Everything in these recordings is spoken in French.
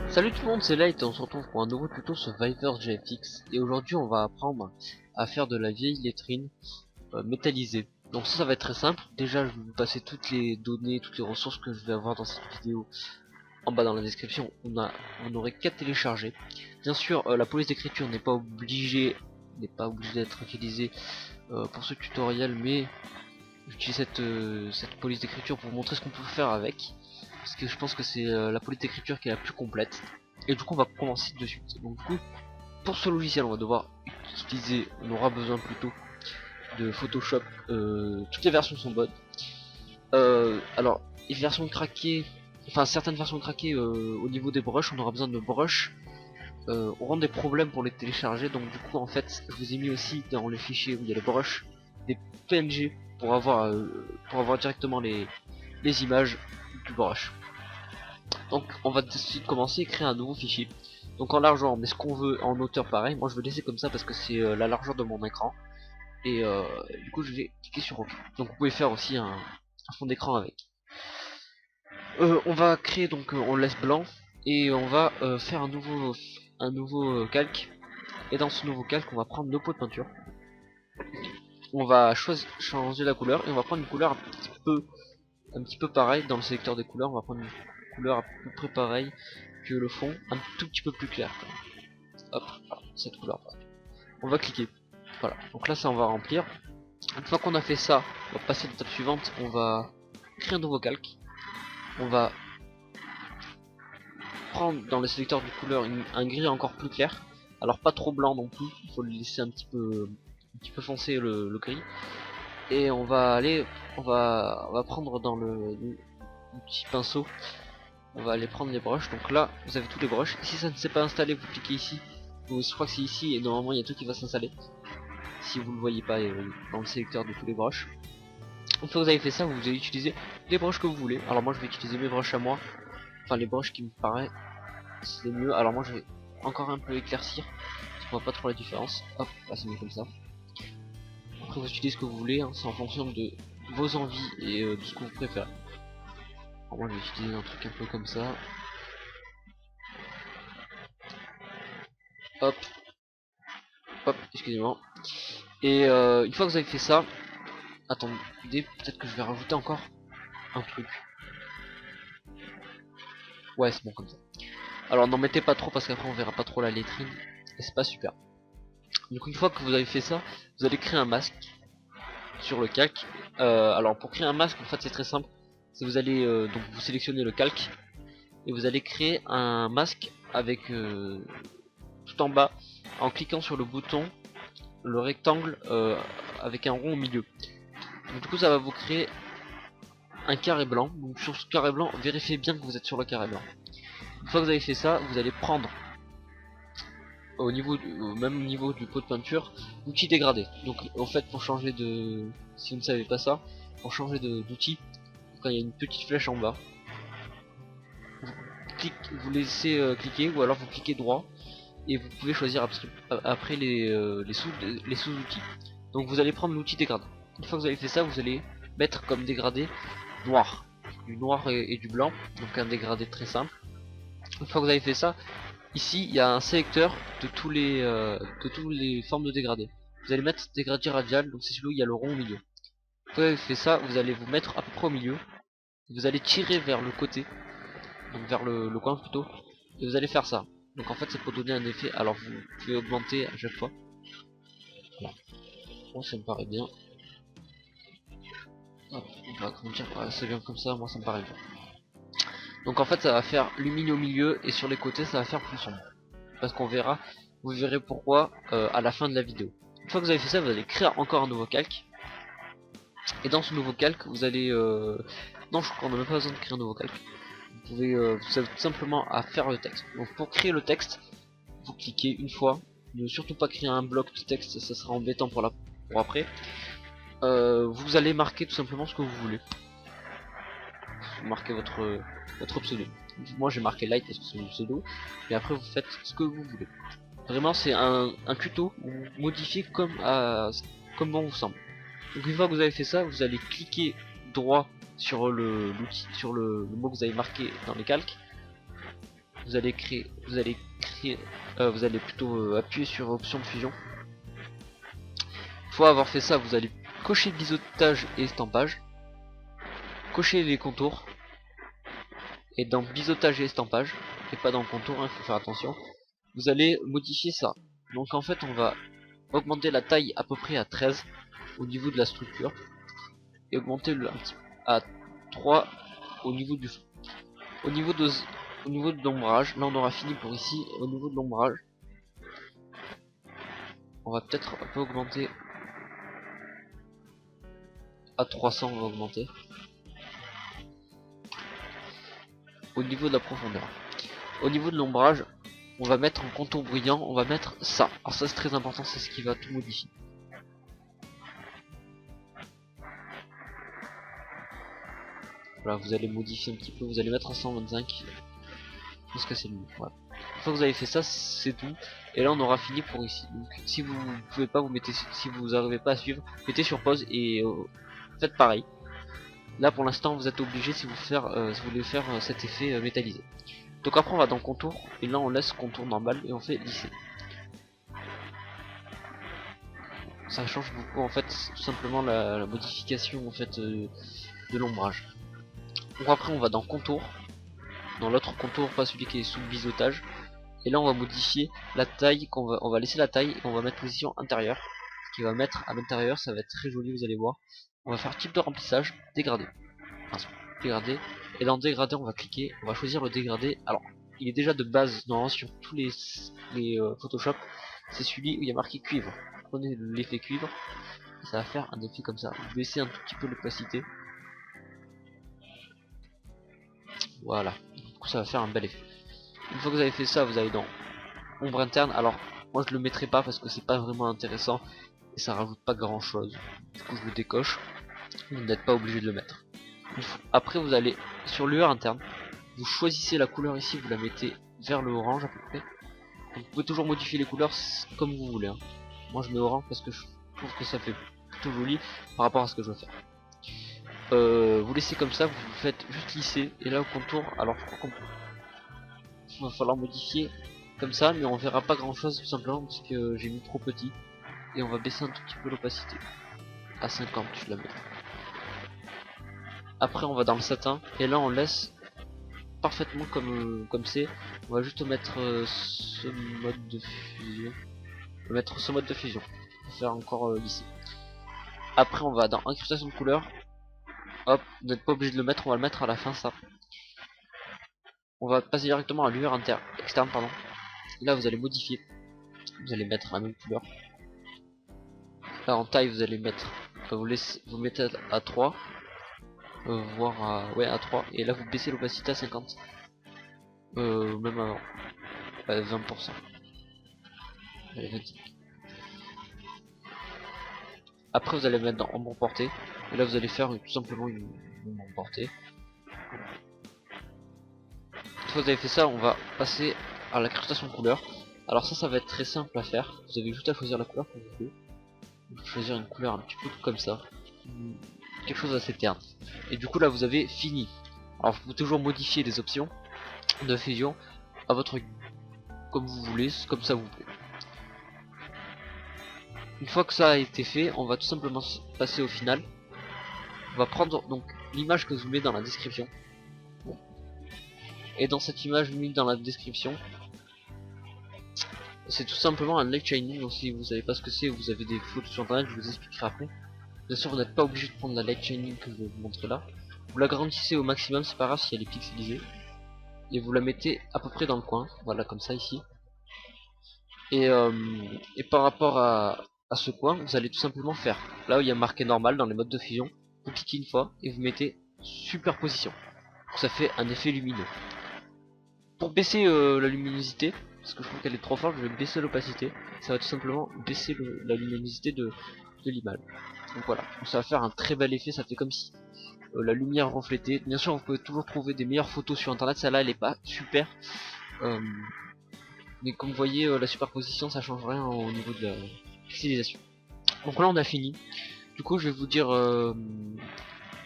Salut tout le monde, c'est Light et on se retrouve pour un nouveau tuto sur Viper GFX. Et aujourd'hui on va apprendre à faire de la vieille lettrine métallisée. Donc ça va être très simple. Déjà je vais vous passer toutes les données, toutes les ressources que je vais avoir dans cette vidéo en bas dans la description. On n'aurait qu'à télécharger. Bien sûr la police d'écriture n'est pas obligée d'être utilisée pour ce tutoriel, mais j'utilise cette police d'écriture pour vous montrer ce qu'on peut faire avec. Parce que je pense que c'est la police d'écriture qui est la plus complète. Et du coup on va commencer de suite. Donc du coup pour ce logiciel on va devoir utiliser, on aura besoin plutôt de Photoshop. Toutes les versions sont bonnes. Alors les versions craquées, enfin certaines versions craquées au niveau des brushes, on aura besoin de brushes. Auront des problèmes pour les télécharger, donc du coup en fait je vous ai mis aussi dans les fichiers où il y a les brushes des PNG pour avoir directement les images du brush. Donc on va décider de commencer et créer un nouveau fichier. Donc en largeur on met ce qu'on veut, en hauteur pareil. Moi je vais laisser comme ça parce que c'est la largeur de mon écran. Et du coup je vais cliquer sur OK. Donc vous pouvez faire aussi un fond d'écran avec. On va créer, donc on laisse blanc. Et on va faire un nouveau calque. Et dans ce nouveau calque on va prendre nos pots de peinture. On va changer la couleur et on va prendre une couleur un petit peu pareil. Dans le sélecteur des couleurs on va prendre une couleur à peu près pareil que le fond, un tout petit peu plus clair. Hop, voilà, cette couleur. On va cliquer. Voilà, donc là ça on va remplir. Une fois qu'on a fait ça, on va passer à l'étape suivante. On va créer un nouveau calque. On va prendre dans le sélecteur de couleurs un gris encore plus clair. Alors pas trop blanc non plus, il faut le laisser un petit peu foncé le gris. Et on va aller, on va prendre dans le petit pinceau. On va aller prendre les brushes. Donc là vous avez tous les brushes. Si ça ne s'est pas installé, vous cliquez ici. Je crois que c'est ici et normalement il y a tout qui va s'installer. Si vous le voyez pas dans le sélecteur de tous les brushes. Une fois que vous avez fait ça, vous allez utiliser les brushes que vous voulez. Alors moi je vais utiliser mes brushes à moi. Enfin les brushes qui me paraissent c'est mieux. Alors moi je vais encore un peu éclaircir. Parce qu'on voit pas trop la différence. Hop, là c'est mieux comme ça. Après vous utilisez ce que vous voulez. Hein, c'est en fonction de vos envies et de ce que vous préférez. Alors moi je vais utiliser un truc un peu comme ça. Hop. Hop, excusez-moi. Et une fois que vous avez fait ça, attendez, peut-être que je vais rajouter encore un truc. Ouais, c'est bon comme ça. Alors n'en mettez pas trop parce qu'après on verra pas trop la lettrine et c'est pas super. Du coup une fois que vous avez fait ça, vous allez créer un masque sur le calque. Alors pour créer un masque en fait c'est très simple. Vous allez donc vous sélectionnez le calque et vous allez créer un masque avec tout en bas en cliquant sur le bouton, le rectangle avec un rond au milieu. Donc, du coup ça va vous créer un carré blanc. Donc sur ce carré blanc, vérifiez bien que vous êtes sur le carré blanc. Une fois que vous avez fait ça, vous allez prendre au même niveau du pot de peinture l'outil dégradé. Donc en fait pour changer de, si vous ne savez pas ça, pour changer d'outil, quand il y a une petite flèche en bas, vous laissez cliquer ou alors vous cliquez droit et vous pouvez choisir après les sous-outils. Donc vous allez prendre l'outil dégradé. Une fois que vous avez fait ça, vous allez mettre comme dégradé noir, du noir et du blanc, donc un dégradé très simple. Une fois que vous avez fait ça, ici il y a un sélecteur de tous les formes de dégradé. Vous allez mettre dégradé radial, donc c'est celui où il y a le rond au milieu. Une fois que vous avez fait ça, vous allez vous mettre à peu près au milieu. Vous allez tirer vers le côté, donc vers le coin plutôt, et vous allez faire ça. Donc en fait c'est pour donner un effet, alors vous pouvez augmenter à chaque fois. Voilà. Bon, ça me paraît bien. Hop, on va agrandir, ouais, c'est bien comme ça, moi ça me paraît bien. Donc en fait ça va faire lumineux au milieu et sur les côtés ça va faire plus sombre. Parce qu'on verra, vous verrez pourquoi à la fin de la vidéo. Une fois que vous avez fait ça, vous allez créer encore un nouveau calque. Et dans ce nouveau calque, vous allez... Non, je crois qu'on n'a même pas besoin de créer un nouveau calque. Vous avez tout simplement à faire le texte. Donc pour créer le texte, vous cliquez une fois. Ne surtout pas créer un bloc de texte, ça sera embêtant pour après. Vous allez marquer tout simplement ce que vous voulez. Vous marquez votre pseudo. Moi j'ai marqué Light parce que c'est mon pseudo. Et après vous faites ce que vous voulez. Vraiment c'est un tuto modifié comme bon vous semble. Donc une fois que vous avez fait ça, vous allez cliquer droit sur l'outil, sur le mot que vous avez marqué dans les calques. vous allez plutôt appuyer sur option de fusion. Une fois avoir fait ça, vous allez cocher biseautage et estampage, cocher les contours, et dans biseautage et estampage, et pas dans le contour, il faut faire attention, vous allez modifier ça. Donc en fait on va augmenter la taille à peu près à 13 au niveau de la structure, et augmenter à 3 au niveau du fond. Au niveau de l'ombrage, là on aura fini pour ici. Au niveau de l'ombrage, on va peut-être un peu augmenter à 300, on va augmenter. Au niveau de la profondeur, au niveau de l'ombrage, on va mettre en contour brillant, on va mettre ça. Alors ça c'est très important, c'est ce qui va tout modifier. Voilà, vous allez modifier un petit peu, vous allez mettre à 125. Je pense que c'est mieux. Voilà. Une fois que vous avez fait ça, c'est tout. Et là on aura fini pour ici. Donc si vous pouvez pas, vous mettez, si vous n'arrivez pas à suivre, mettez sur pause et faites pareil. Là pour l'instant vous êtes obligé si vous voulez faire cet effet métallisé. Donc après on va dans contour et là on laisse contour normal et on fait lisser. Ça change beaucoup en fait, tout simplement la modification en fait de l'ombrage. Donc après on va dans contour, dans l'autre contour, pas celui qui est sous le biseautage. Et là on va modifier la taille, on va laisser la taille et on va mettre position intérieure. Ce qui va mettre à l'intérieur, ça va être très joli, vous allez voir. On va faire type de remplissage, dégradé. Enfin, dégradé. Et dans dégradé on va cliquer, on va choisir le dégradé. Alors il est déjà de base normalement sur tous les Photoshop, c'est celui où il y a marqué cuivre. Prenez l'effet cuivre, et ça va faire un effet comme ça. Vous baissez un tout petit peu l'opacité. Voilà, du coup ça va faire un bel effet. Une fois que vous avez fait ça, vous allez dans ombre interne. Alors moi je le mettrai pas parce que c'est pas vraiment intéressant et ça rajoute pas grand chose. Du coup je le décoche. Vous n'êtes pas obligé de le mettre. Après vous allez sur lueur interne. Vous choisissez la couleur ici, vous la mettez vers le orange à peu près. Vous pouvez toujours modifier les couleurs comme vous voulez. Moi je mets orange parce que je trouve que ça fait plutôt joli par rapport à ce que je veux faire. Vous laissez comme ça, vous faites juste lisser et là au contour, alors je crois qu'on va falloir modifier comme ça, mais on verra pas grand chose tout simplement parce que j'ai mis trop petit. Et on va baisser un tout petit peu l'opacité à 50, je la mets. Après on va dans le satin et là on laisse parfaitement comme c'est. On va juste mettre ce mode de fusion. On va mettre ce mode de fusion pour faire encore lisser. Après on va dans incrustation de couleur. Hop, vous n'êtes pas obligé de le mettre, on va le mettre à la fin ça. On va passer directement à lueur externe pardon. Et là vous allez modifier. Vous allez mettre la même couleur. Là en taille vous allez mettre, vous mettez à 3, voire à 3, et là vous baissez l'opacité à 50, même à 20%. Allez, 25. Après vous allez mettre dans ombre portée, et là vous allez faire tout simplement une ombre portée. Une fois que vous avez fait ça, on va passer à la cristation de couleur. Alors ça va être très simple à faire, vous avez juste à choisir la couleur que vous voulez. Vous choisir une couleur un petit peu comme ça, quelque chose d'assez terne. Et du coup là vous avez fini. Alors vous pouvez toujours modifier les options de fusion à votre comme vous voulez, comme ça vous plaît. Une fois que ça a été fait, on va tout simplement passer au final. On va prendre donc l'image que je vous mets dans la description. Et dans cette image mise dans la description, c'est tout simplement un light shining. Donc si vous savez pas ce que c'est, vous avez des photos sur internet, je vous expliquerai après. Bien sûr vous n'êtes pas obligé de prendre la light shining que je vais vous montrer là. Vous l'agrandissez au maximum, c'est pas grave si elle est pixelisée. Et vous la mettez à peu près dans le coin, voilà comme ça ici. Et par rapport à ce coin, vous allez tout simplement faire là où il y a marqué normal dans les modes de fusion, vous cliquez une fois et vous mettez superposition. Ça fait un effet lumineux. Pour baisser la luminosité, parce que je trouve qu'elle est trop forte, je vais baisser l'opacité. Ça va tout simplement baisser la luminosité de l'image. Donc voilà, donc ça va faire un très bel effet, ça fait comme si la lumière reflétée. Bien sûr vous pouvez toujours trouver des meilleures photos sur internet, celle-là elle est pas super. Mais comme vous voyez la superposition ça change rien au niveau de la pixelisation. Donc là on a fini. Du coup je vais vous dire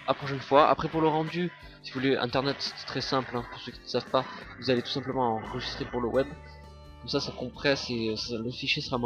à prochaine fois. Après pour le rendu, si vous voulez internet c'est très simple, hein, pour ceux qui ne savent pas, vous allez tout simplement enregistrer pour le web. Comme ça compresse et le fichier sera moins